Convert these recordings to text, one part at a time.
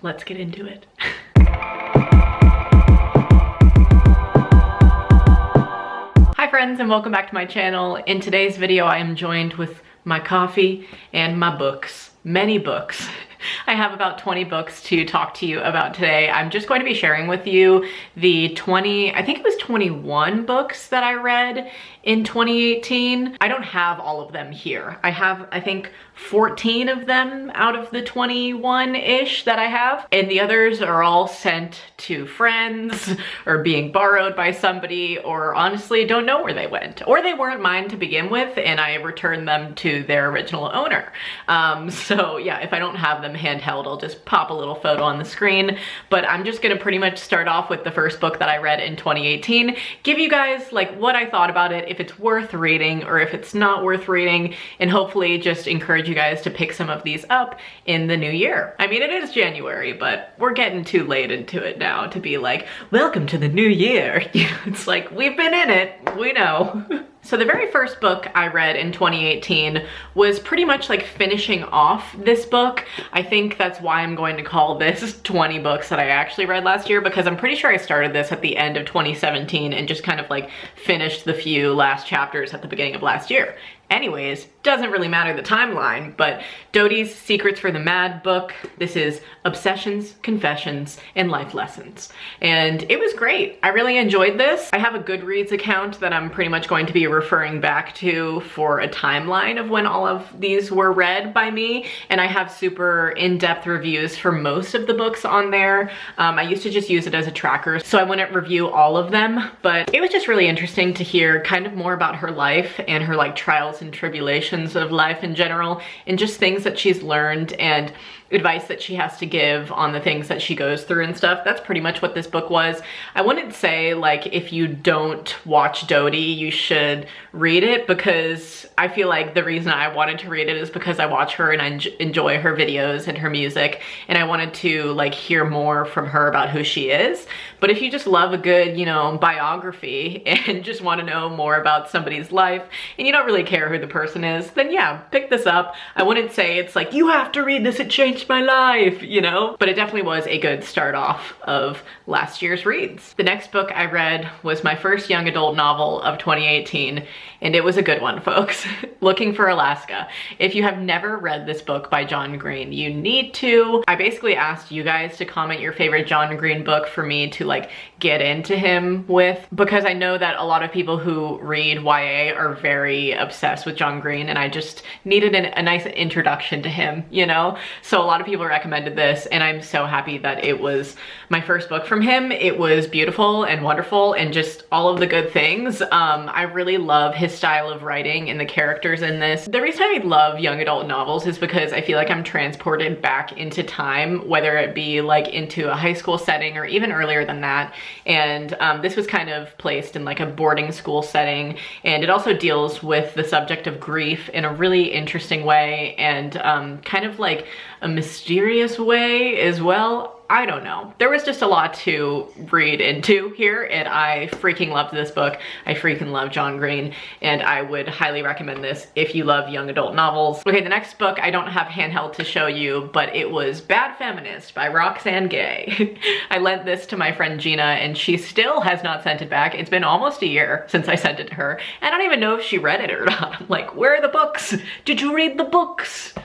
let's get into it. Hi friends, and welcome back to my channel. In today's video, I am joined with my coffee and my books. Many books. I have about 20 books to talk to you about today. I'm just going to be sharing with you the 21 books that I read in 2018. I don't have all of them here. I have, I think, 14 of them out of the 21-ish that I have. And the others are all sent to friends or being borrowed by somebody, or honestly don't know where they went. Or they weren't mine to begin with and I returned them to their original owner. So yeah, if I don't have them handheld, I'll just pop a little photo on the screen. But I'm just gonna pretty much start off with the first book that I read in 2018, give you guys like what I thought about it, if it's worth reading or if it's not worth reading, and hopefully just encourage you guys to pick some of these up in the new year. I mean, it is January, but we're getting too late into it now to be like, welcome to the new year. It's like, we've been in it, we know. So the very first book I read in 2018 was pretty much like finishing off this book. I think that's why I'm going to call this 20 books that I actually read last year, because I'm pretty sure I started this at the end of 2017 and just kind of like finished the few last chapters at the beginning of last year. Anyways, doesn't really matter the timeline, but Dodi's Secrets for the Mad book. This is Obsessions, Confessions, and Life Lessons. And it was great. I really enjoyed this. I have a Goodreads account that I'm pretty much going to be referring back to for a timeline of when all of these were read by me. And I have super in-depth reviews for most of the books on there. I used to just use it as a tracker, so I wouldn't review all of them, but it was just really interesting to hear kind of more about her life and her like trials and tribulations of life in general, and just things that she's learned and advice that she has to give on the things that she goes through and stuff. That's pretty much what this book was. I wouldn't say like if you don't watch Dodi, you should read it, because I feel like the reason I wanted to read it is because I watch her and I enjoy her videos and her music, and I wanted to like hear more from her about who she is. But if you just love a good, you know, biography and just want to know more about somebody's life and you don't really care who the person is, then yeah, pick this up. I wouldn't say it's like, you have to read this, it changed my life, you know? But it definitely was a good start off of last year's reads. The next book I read was my first young adult novel of 2018, and it was a good one, folks. Looking for Alaska. If you have never read this book by John Green, you need to. I basically asked you guys to comment your favorite John Green book for me to like get into him with, because I know that a lot of people who read YA are very obsessed with John Green, and I just needed a nice introduction to him, you know? So a lot of people recommended this, and I'm so happy that it was my first book from him. It was beautiful and wonderful and just all of the good things. I really love his style of writing and the characters in this. The reason I love young adult novels is because I feel like I'm transported back into time, whether it be like into a high school setting or even earlier than that. And this was kind of placed in like a boarding school setting, and it also deals with the subject of grief in a really interesting way, and kind of like a mysterious way as well. I don't know. There was just a lot to read into here, and I freaking loved this book. I freaking love John Green, and I would highly recommend this if you love young adult novels. Okay, the next book I don't have handheld to show you, but it was Bad Feminist by Roxane Gay. I lent this to my friend Gina, and she still has not sent it back. It's been almost a year since I sent it to her. I don't even know if she read it or not. I'm like, where are the books? Did you read the books?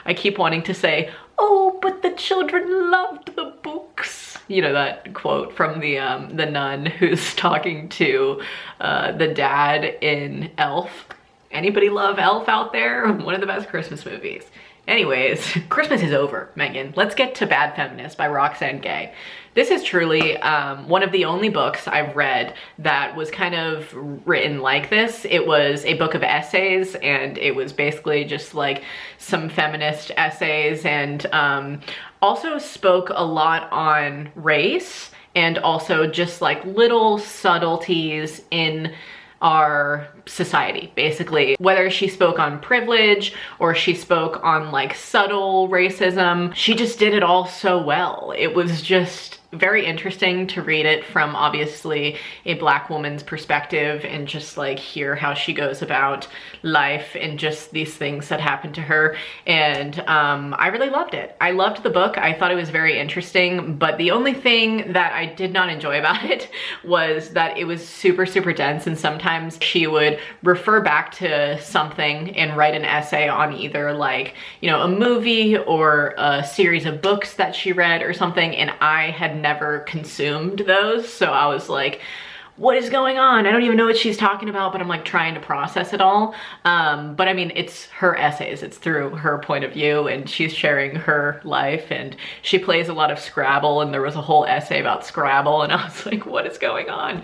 I keep wanting to say, oh, but the children loved the books. You know that quote from the nun who's talking to the dad in Elf. Anybody love Elf out there? One of the best Christmas movies. Anyways, Christmas is over, Megan. Let's get to Bad Feminist by Roxane Gay. This is truly one of the only books I've read that was kind of written like this. It was a book of essays, and it was basically just like some feminist essays, and also spoke a lot on race, and also just like little subtleties in our society, basically. Whether she spoke on privilege or she spoke on like subtle racism, she just did it all so well. It was just very interesting to read it from obviously a Black woman's perspective and just like hear how she goes about life and just these things that happen to her. And I really loved it. I loved the book. I thought it was very interesting, but the only thing that I did not enjoy about it was that it was super, super dense, and sometimes she would refer back to something and write an essay on either like, you know, a movie or a series of books that she read or something, and I had never consumed those, so I was like, what is going on? I don't even know what she's talking about, but I'm like trying to process it all. But I mean, it's her essays, it's through her point of view, and she's sharing her life, and she plays a lot of Scrabble, and there was a whole essay about Scrabble, and I was like, what is going on?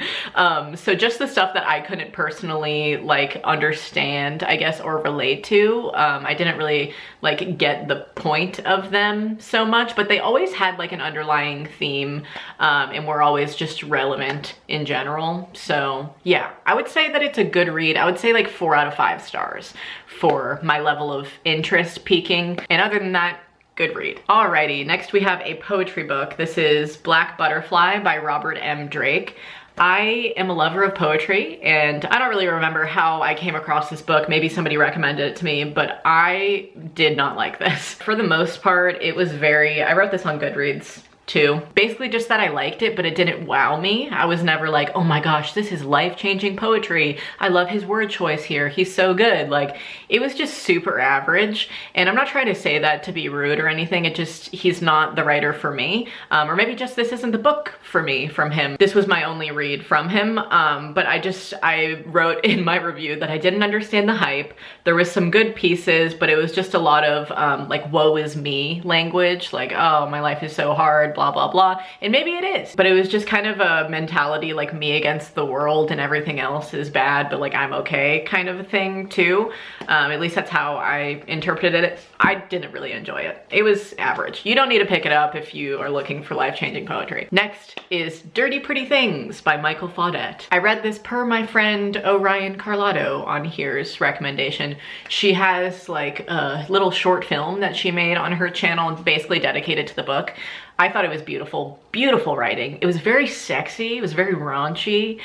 So just the stuff that I couldn't personally like understand, I guess, or relate to, I didn't really like get the point of them so much, but they always had like an underlying theme, and were always just relevant in general. So yeah, I would say that it's a good read. I would say like 4 out of 5 stars for my level of interest peaking. And other than that, good read. Alrighty, next we have a poetry book. This is Black Butterfly by Robert M. Drake. I am a lover of poetry, and I don't really remember how I came across this book. Maybe somebody recommended it to me, but I did not like this. For the most part, it was I wrote this on Goodreads too. Basically just that I liked it, but it didn't wow me. I was never like, oh my gosh, this is life-changing poetry. I love his word choice here. He's so good. Like, it was just super average. And I'm not trying to say that to be rude or anything. It just, he's not the writer for me. Or maybe just this isn't the book for me from him. This was my only read from him. But I wrote in my review that I didn't understand the hype. There was some good pieces, but it was just a lot of like woe is me language. Like, oh, my life is so hard, blah, blah, blah. And maybe it is, but it was just kind of a mentality like me against the world and everything else is bad, but like I'm okay kind of a thing too. At least that's how I interpreted it. I didn't really enjoy it. It was average. You don't need to pick it up if you are looking for life-changing poetry. Next is Dirty Pretty Things by Michael Faudet. I read this per my friend Orion Carlotto on here's recommendation. She has like a little short film that she made on her channel basically dedicated to the book. I thought it was beautiful, beautiful writing. It was very sexy, it was very raunchy.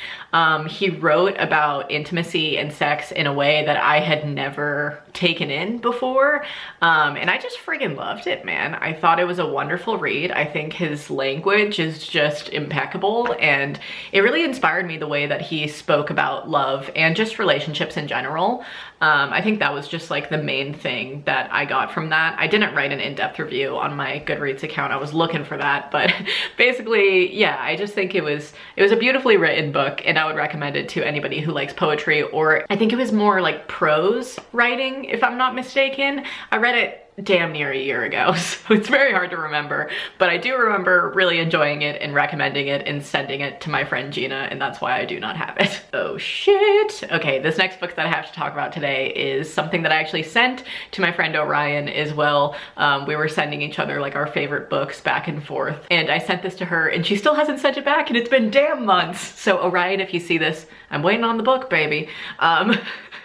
He wrote about intimacy and sex in a way that I had never taken in before. And I just friggin' loved it, man. I thought it was a wonderful read. I think his language is just impeccable, and it really inspired me the way that he spoke about love and just relationships in general. I think that was just like the main thing that I got from that. I didn't write an in-depth review on my Goodreads account. I was looking for that, but basically, yeah, I just think it was a beautifully written book, and I would recommend it to anybody who likes poetry, or I think it was more like prose writing, if I'm not mistaken. I read it damn near a year ago, so it's very hard to remember, but I do remember really enjoying it and recommending it and sending it to my friend Gina, and that's why I do not have it. Oh shit. Okay, this next book that I have to talk about today is something that I actually sent to my friend Orion as well. We were sending each other like our favorite books back and forth, and I sent this to her and she still hasn't sent it back, and it's been damn months. So Orion, if you see this, I'm waiting on the book, baby.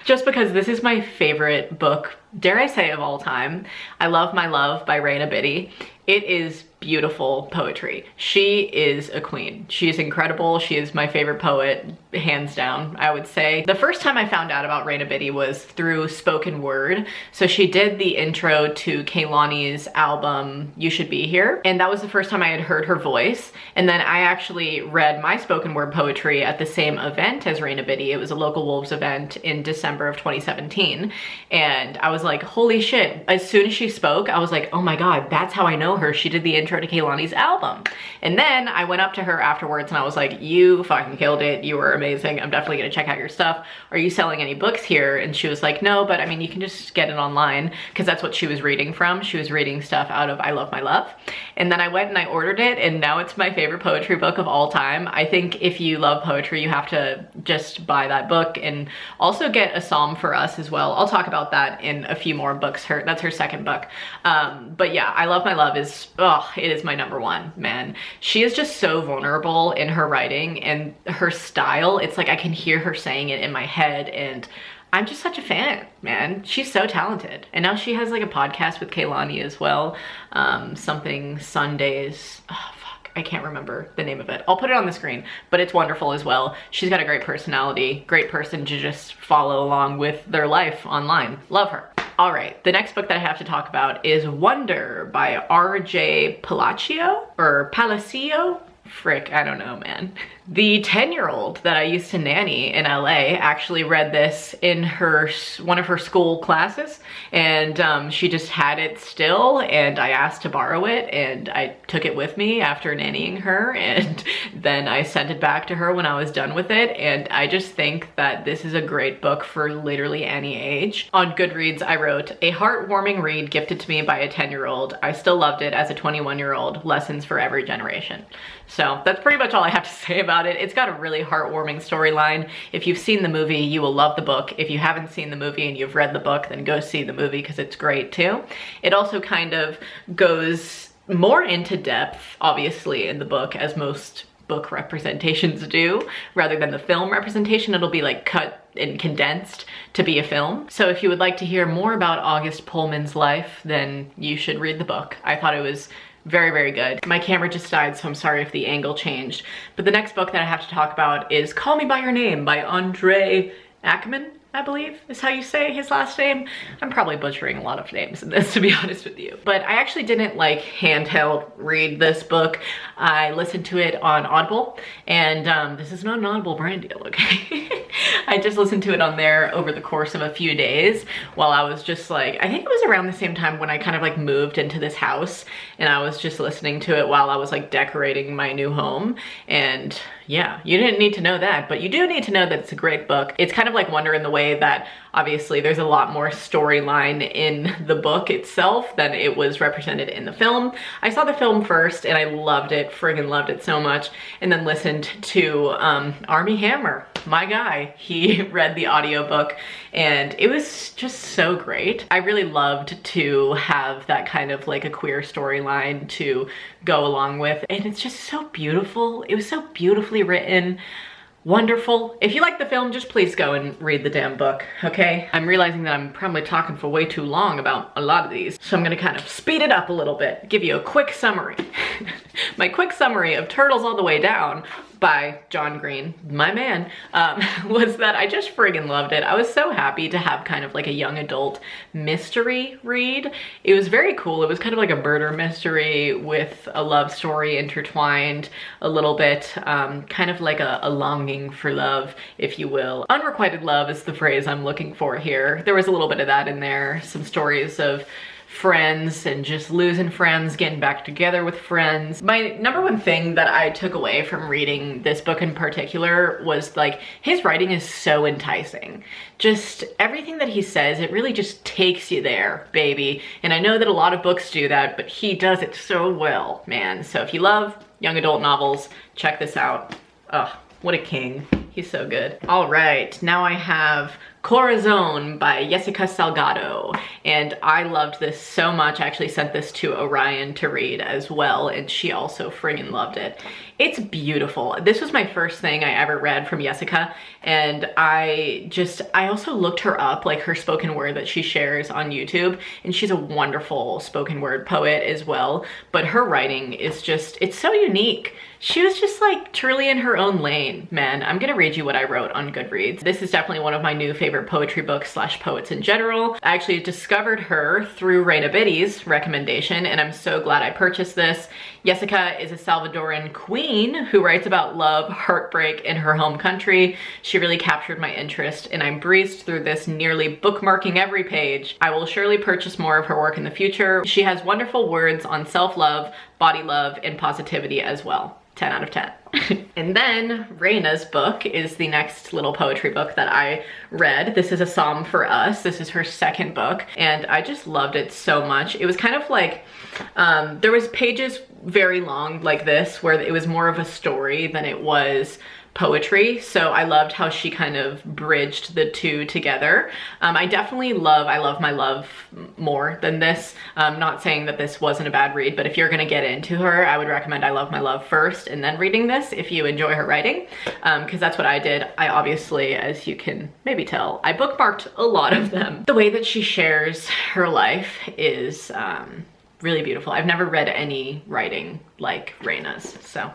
Just because this is my favorite book, dare I say, of all time. I Love My Love by Raina Biddy. It is beautiful poetry. She is a queen. She is incredible. She is my favorite poet, hands down, I would say. The first time I found out about Raina Biddy was through spoken word. So she did the intro to Kehlani's album, You Should Be Here. And that was the first time I had heard her voice. And then I actually read my spoken word poetry at the same event as Raina Biddy. It was a local Wolves event in December of 2017. And I was like, holy shit. As soon as she spoke, I was like, oh my God, that's how I know her. She did the intro to Kehlani's album. And then I went up to her afterwards and I was like, you fucking killed it. You were amazing. I'm definitely gonna check out your stuff. Are you selling any books here? And she was like, no, but I mean, you can just get it online, because that's what she was reading from. She was reading stuff out of I Love My Love. And then I went and I ordered it, and now it's my favorite poetry book of all time. I think if you love poetry, you have to just buy that book, and also get A Psalm for Us as well. I'll talk about that in a few more books. That's her second book. But yeah, I Love My Love is, oh, it is my number one, man. She is just so vulnerable in her writing and her style. It's like I can hear her saying it in my head, and I'm just such a fan, man. She's so talented. And now she has like a podcast with Kaylani as well. Something Sundays. Oh, fuck, I can't remember the name of it. I'll put it on the screen, but it's wonderful as well. She's got a great personality, great person to just follow along with their life online. Love her. All right, the next book that I have to talk about is Wonder by R.J. Palacio or Palacio? Frick, I don't know, man. The 10-year-old that I used to nanny in LA actually read this in one of her school classes, and she just had it still, and I asked to borrow it, and I took it with me after nannying her, and then I sent it back to her when I was done with it, and I just think that this is a great book for literally any age. On Goodreads, I wrote, "A heartwarming read gifted to me by a 10-year-old. I still loved it as a 21-year-old. Lessons for every generation." So that's pretty much all I have to say about it. It's got a really heartwarming storyline. If you've seen the movie, you will love the book. If you haven't seen the movie and you've read the book, then go see the movie because it's great too. It also kind of goes more into depth, obviously, in the book, as most book representations do, rather than the film representation. It'll be like cut and condensed to be a film. So if you would like to hear more about August Pullman's life, then you should read the book. I thought it was very, very good. My camera just died, so I'm sorry if the angle changed. But the next book that I have to talk about is Call Me By Your Name by Andre Ackerman, I believe is how you say his last name. I'm probably butchering a lot of names in this, to be honest with you. But I actually didn't like handheld read this book. I listened to it on Audible, and this is not an Audible brand deal, okay? I just listened to it on there over the course of a few days while I was just like, I think it was around the same time when I kind of like moved into this house, and I was just listening to it while I was like decorating my new home. And yeah, you didn't need to know that, but you do need to know that it's a great book. It's kind of like Wonder in the way that obviously there's a lot more storyline in the book itself than it was represented in the film. I saw the film first and I loved it, friggin' loved it so much, and then listened to Armie Hammer, my guy. He read the audiobook and it was just so great. I really loved to have that kind of like a queer storyline to go along with, and it's just so beautiful. It was so beautifully written. Wonderful. If you like the film, just please go and read the damn book, okay? I'm realizing that I'm probably talking for way too long about a lot of these, so I'm gonna kind of speed it up a little bit, give you a quick summary. My quick summary of Turtles All the Way Down by John Green, my man, was that I just friggin' loved it. I was so happy to have kind of like a young adult mystery read. It was very cool. It was kind of like a murder mystery with a love story intertwined a little bit, kind of like a longing for love, if you will. Unrequited love is the phrase I'm looking for here. There was a little bit of that in there. Some stories of friends and just losing friends, getting back together with friends. My number one thing that I took away from reading this book in particular was like, his writing is so enticing. Just everything that he says, it really just takes you there, baby. And I know that a lot of books do that, but he does it so well, man. So if you love young adult novels, check this out. Oh, what a king. He's so good. All right, now I have Corazon by Jessica Salgado, and I loved this so much. I actually sent this to Orion to read as well, and she also friggin' loved it. It's beautiful. This was my first thing I ever read from Jessica, and I also looked her up, like her spoken word that she shares on YouTube, and she's a wonderful spoken word poet as well, but her writing is just, it's so unique. She was just like truly in her own lane, man. I'm gonna read you what I wrote on Goodreads. This is definitely one of my new favorite poetry books / poets in general. I actually discovered her through Raina Biddy's recommendation, and I'm so glad I purchased this. Jessica is a Salvadoran queen who writes about love, heartbreak in her home country. She really captured my interest, and I breezed through this, nearly bookmarking every page. I will surely purchase more of her work in the future. She has wonderful words on self-love, body love, and positivity as well. 10 out of 10. And then Raina's book is the next little poetry book that I read. This is A Psalm for Us. This is her second book, and I just loved it so much. It was kind of like, there was pages very long like this where it was more of a story than it was poetry, so I loved how she kind of bridged the two together. I definitely love I Love My Love more than this. I'm not saying that this wasn't a bad read, but if you're gonna get into her, I would recommend I Love My Love first and then reading this if you enjoy her writing, because that's what I did. I obviously, as you can maybe tell, I bookmarked a lot of them. The way that she shares her life is really beautiful. I've never read any writing like Raina's, so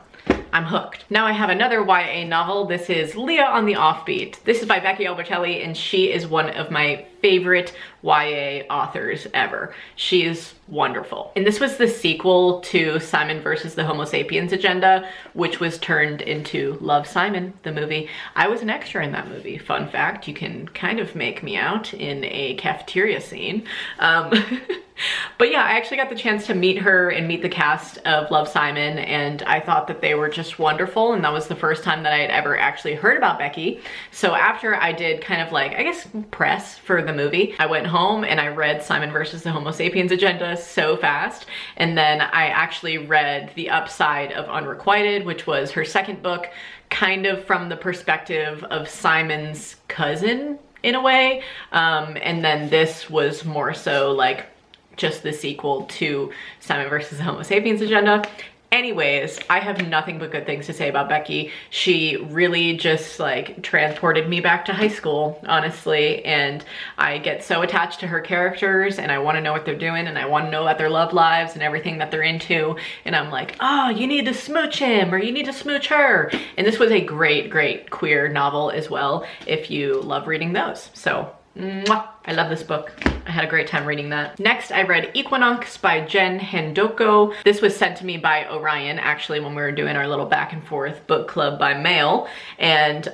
I'm hooked. Now I have another YA novel. This is Leah on the Offbeat. This is by Becky Albertelli, and she is one of my favorite YA authors ever. She is wonderful. And this was the sequel to Simon versus the Homo Sapiens Agenda, which was turned into Love, Simon, the movie. I was an extra in that movie. Fun fact, you can kind of make me out in a cafeteria scene. But yeah, I actually got the chance to meet her and meet the cast of Love, Simon, and I thought that they were just wonderful, and that was the first time that I had ever actually heard about Becky. So after I did kind of like, I guess, press for the movie, I went home and I read Simon versus the Homo Sapiens Agenda so fast, and then I actually read The Upside of Unrequited, which was her second book, kind of from the perspective of Simon's cousin in a way, and then this was more so like just the sequel to Simon versus the Homo Sapiens Agenda. Anyways, I have nothing but good things to say about Becky. She really just like transported me back to high school, honestly, and I get so attached to her characters, and I want to know what they're doing, and I want to know about their love lives and everything that they're into, and I'm like, oh, you need to smooch him or you need to smooch her. And this was a great, great queer novel as well, if you love reading those. So mwah, I love this book. I had a great time reading that. Next, I read Equinox by Jen Hendoko. This was sent to me by Orion, actually, when we were doing our little back and forth book club by mail. And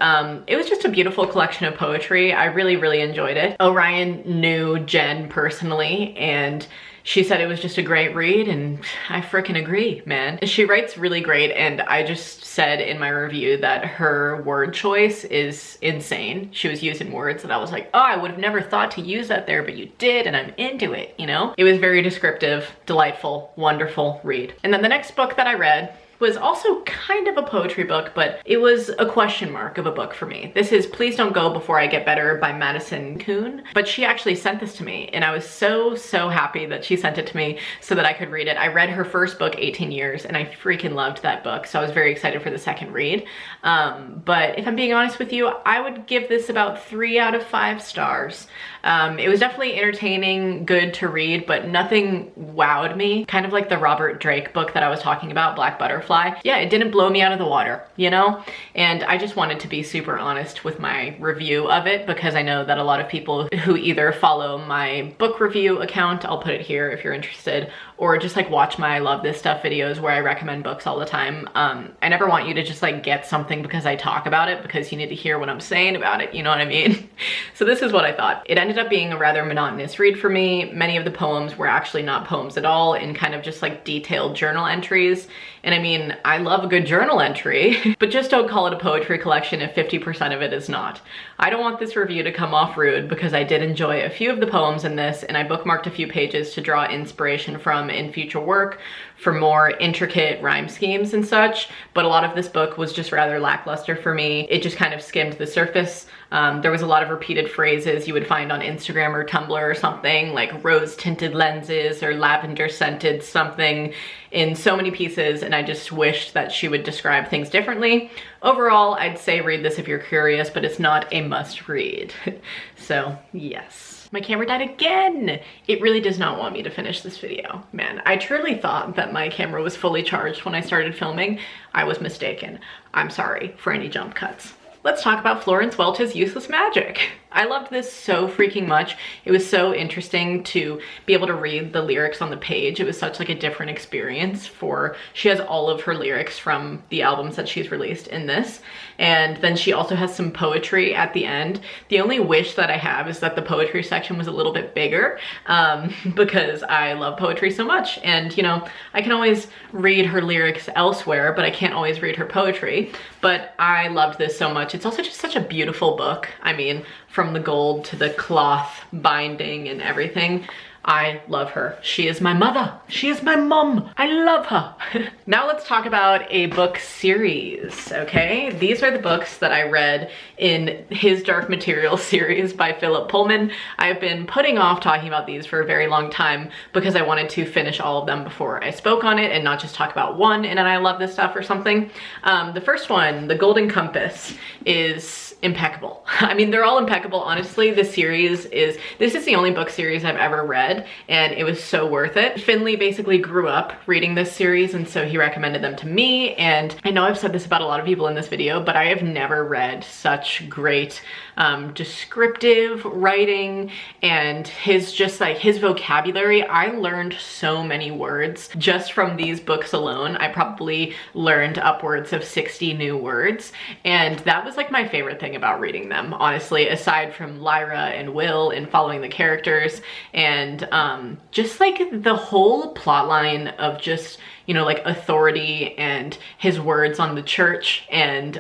it was just a beautiful collection of poetry. I really, really enjoyed it. Orion knew Jen personally, and she said it was just a great read, and I frickin' agree, man. She writes really great, and I just said in my review that her word choice is insane. She was using words that I was like, oh, I would have never thought to use that there, but you did, and I'm into it, you know? It was very descriptive, delightful, wonderful read. And then the next book that I read was also kind of a poetry book, but it was a question mark of a book for me. This is Please Don't Go Before I Get Better by Madison Kuhn. But she actually sent this to me, and I was so, so happy that she sent it to me so that I could read it. I read her first book, 18 Years, and I freaking loved that book, so I was very excited for the second read. But if I'm being honest with you, I would give this about 3 out of 5 stars. It was definitely entertaining, good to read, but nothing wowed me. Kind of like the Robert Drake book that I was talking about, Black Butterfly. Yeah, it didn't blow me out of the water, you know? And I just wanted to be super honest with my review of it, because I know that a lot of people who either follow my book review account, I'll put it here if you're interested, or just like watch my I Love This Stuff videos where I recommend books all the time. I never want you to just like get something because I talk about it, because you need to hear what I'm saying about it, you know what I mean? So this is what I thought. It ended up being a rather monotonous read for me. Many of the poems were actually not poems at all, and kind of just like detailed journal entries. And I mean, I love a good journal entry, but just don't call it a poetry collection if 50% of it is not. I don't want this review to come off rude, because I did enjoy a few of the poems in this, and I bookmarked a few pages to draw inspiration from in future work for more intricate rhyme schemes and such, but a lot of this book was just rather lackluster for me. It just kind of skimmed the surface. There was a lot of repeated phrases you would find on Instagram or Tumblr or something, like rose-tinted lenses or lavender-scented something, in so many pieces, and I just wished that she would describe things differently. Overall, I'd say read this if you're curious, but it's not a must read. So yes. My camera died again. It really does not want me to finish this video. Man, I truly thought that my camera was fully charged when I started filming. I was mistaken. I'm sorry for any jump cuts. Let's talk about Florence Welch's Useless Magic. I loved this so freaking much. It was so interesting to be able to read the lyrics on the page. It was such like a different experience she has all of her lyrics from the albums that she's released in this. And then she also has some poetry at the end. The only wish that I have is that the poetry section was a little bit bigger, because I love poetry so much. And you know, I can always read her lyrics elsewhere, but I can't always read her poetry. But I loved this so much. It's also just such a beautiful book. I mean, from the gold to the cloth binding and everything. I love her. She is my mother. She is my mom. I love her. Now let's talk about a book series, okay? These are the books that I read in his Dark Materials series by Philip Pullman. I've been putting off talking about these for a very long time because I wanted to finish all of them before I spoke on it and not just talk about one and then I love this stuff or something. The first one, The Golden Compass, is impeccable. I mean, they're all impeccable. Honestly, this is the only book series I've ever read, and it was so worth it. Finley basically grew up reading this series, and so he recommended them to me. And I know I've said this about a lot of people in this video, but I have never read such great descriptive writing, and his vocabulary. I learned so many words just from these books alone. I probably learned upwards of 60 new words, and that was like my favorite thing about reading them, honestly, aside from Lyra and Will and following the characters, and just like the whole plot line of just, you know, like authority and his words on the church. And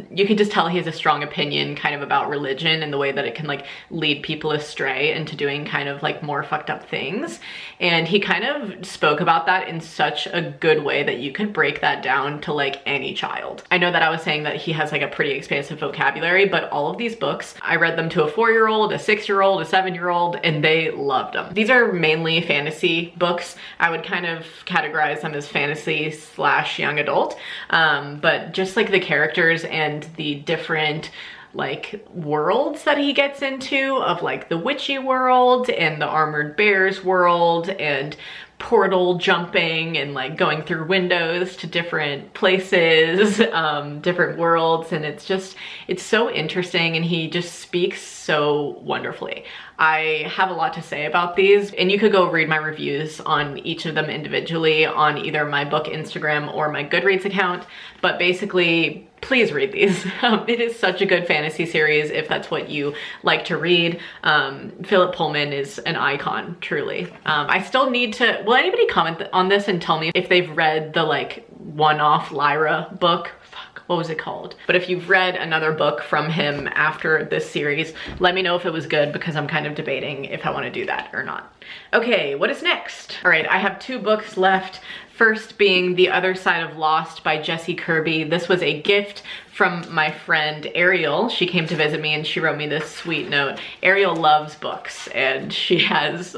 you can just tell he has a strong opinion kind of about religion and the way that it can like lead people astray into doing kind of like more fucked up things. And he kind of spoke about that in such a good way that you could break that down to like any child. I know that I was saying that he has like a pretty expansive vocabulary, but all of these books, I read them to a 4-year-old, a 6-year-old, a 7-year-old, and they loved them. These are mainly fantasy books. I would kind of categorize them as fantasy / young adult, but just like the characters and the different like worlds that he gets into, of like the witchy world and the armored bears world and portal jumping and like going through windows to different places, different worlds, and it's so interesting, and he just speaks so wonderfully. I have a lot to say about these, and you could go read my reviews on each of them individually on either my book Instagram or my Goodreads account, but basically please read these. It is such a good fantasy series if that's what you like to read. Philip Pullman is an icon, truly. I still need to, will anybody comment on this and tell me if they've read the like one-off Lyra book? What was it called? But if you've read another book from him after this series, let me know if it was good, because I'm kind of debating if I want to do that or not. Okay, what is next? All right, I have 2 books left. First being The Other Side of Lost by Jessie Kirby. This was a gift from my friend Ariel. She came to visit me and she wrote me this sweet note. Ariel loves books, and she has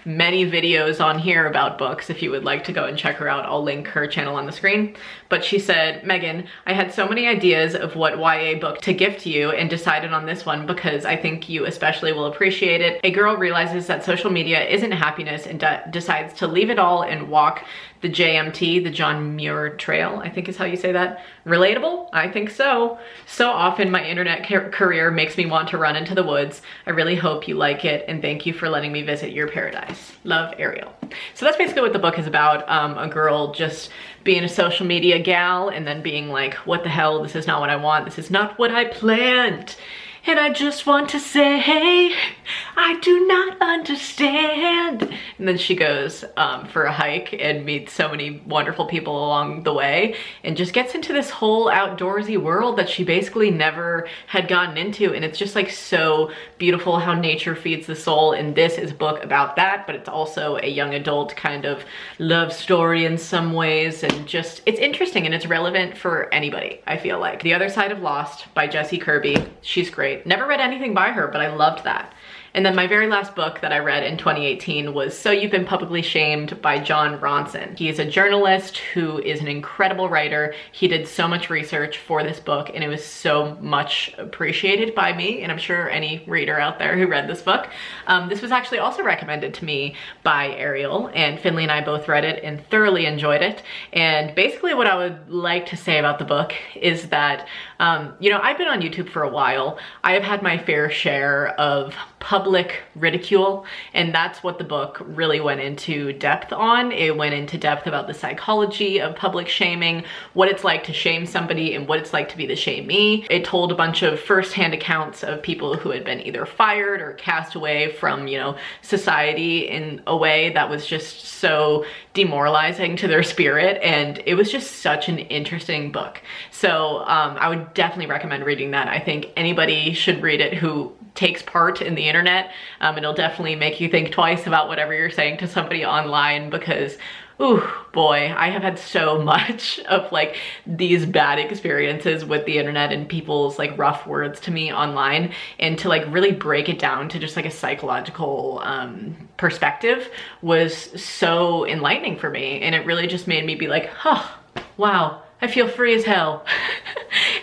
many videos on here about books. If you would like to go and check her out, I'll link her channel on the screen. But she said, Megan, I had so many ideas of what YA book to gift you and decided on this one because I think you especially will appreciate it. A girl realizes that social media isn't happiness and decides to leave it all and walk the JMT, the John Muir Trail, I think is how you say that. Relatable? I think so. So often my internet career makes me want to run into the woods. I really hope you like it, and thank you for letting me visit your paradise. Love, Ariel. So that's basically what the book is about. A girl just being a social media gal and then being like, what the hell, this is not what I want. This is not what I planned. And I just want to say, hey, I do not understand. And then she goes for a hike and meets so many wonderful people along the way and just gets into this whole outdoorsy world that she basically never had gotten into. And it's just like so beautiful how nature feeds the soul. And this is a book about that, but it's also a young adult kind of love story in some ways. And just, it's interesting and it's relevant for anybody, I feel like. The Other Side of Lost by Jessie Kirby. She's great. Never read anything by her, but I loved that. And then my very last book that I read in 2018 was So You've Been Publicly Shamed by Jon Ronson. He is a journalist who is an incredible writer. He did so much research for this book, and it was so much appreciated by me, and I'm sure any reader out there who read this book. This was actually also recommended to me by Ariel, and Finley and I both read it and thoroughly enjoyed it. And basically what I would like to say about the book is that, you know, I've been on YouTube for a while. I have had my fair share of public ridicule, and that's what the book really went into depth on. It went into depth about the psychology of public shaming, what it's like to shame somebody and what it's like to be the shamee. It told a bunch of first-hand accounts of people who had been either fired or cast away from, you know, society in a way that was just so demoralizing to their spirit, and it was just such an interesting book. So I would definitely recommend reading that. I think anybody should read it who takes part in the internet. It'll definitely make you think twice about whatever you're saying to somebody online, because ooh, boy, I have had so much of like these bad experiences with the internet and people's like rough words to me online, and to like really break it down to just like a psychological perspective was so enlightening for me. And it really just made me be like, oh, wow, I feel free as hell.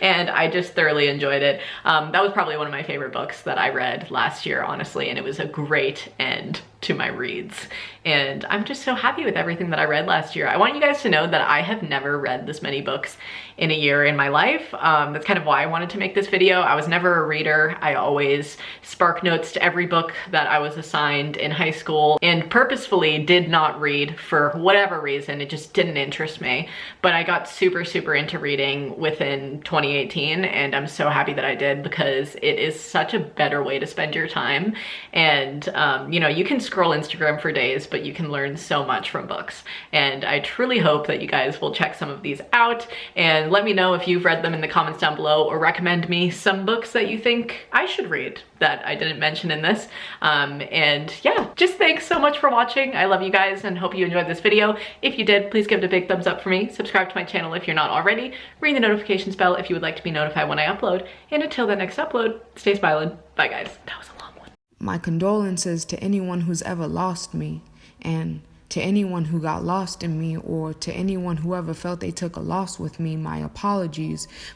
And I just thoroughly enjoyed it. That was probably one of my favorite books that I read last year, honestly, and it was a great end to my reads. And I'm just so happy with everything that I read last year. I want you guys to know that I have never read this many books in a year in my life. That's kind of why I wanted to make this video. I was never a reader. I always spark notes to every book that I was assigned in high school, and purposefully did not read for whatever reason. It just didn't interest me. But I got super, super into reading within 2018, and I'm so happy that I did, because it is such a better way to spend your time. And you know, you can scroll Instagram for days, but you can learn so much from books. And I truly hope that you guys will check some of these out, and let me know if you've read them in the comments down below, or recommend me some books that you think I should read that I didn't mention in this. And yeah, just thanks so much for watching. I love you guys and hope you enjoyed this video. If you did, please give it a big thumbs up for me. Subscribe to my channel if you're not already. Ring the notifications bell if you would like to be notified when I upload. And until the next upload, stay smiling. Bye guys. That was a long one. My condolences to anyone who's ever lost me, and to anyone who got lost in me, or to anyone who ever felt they took a loss with me, my apologies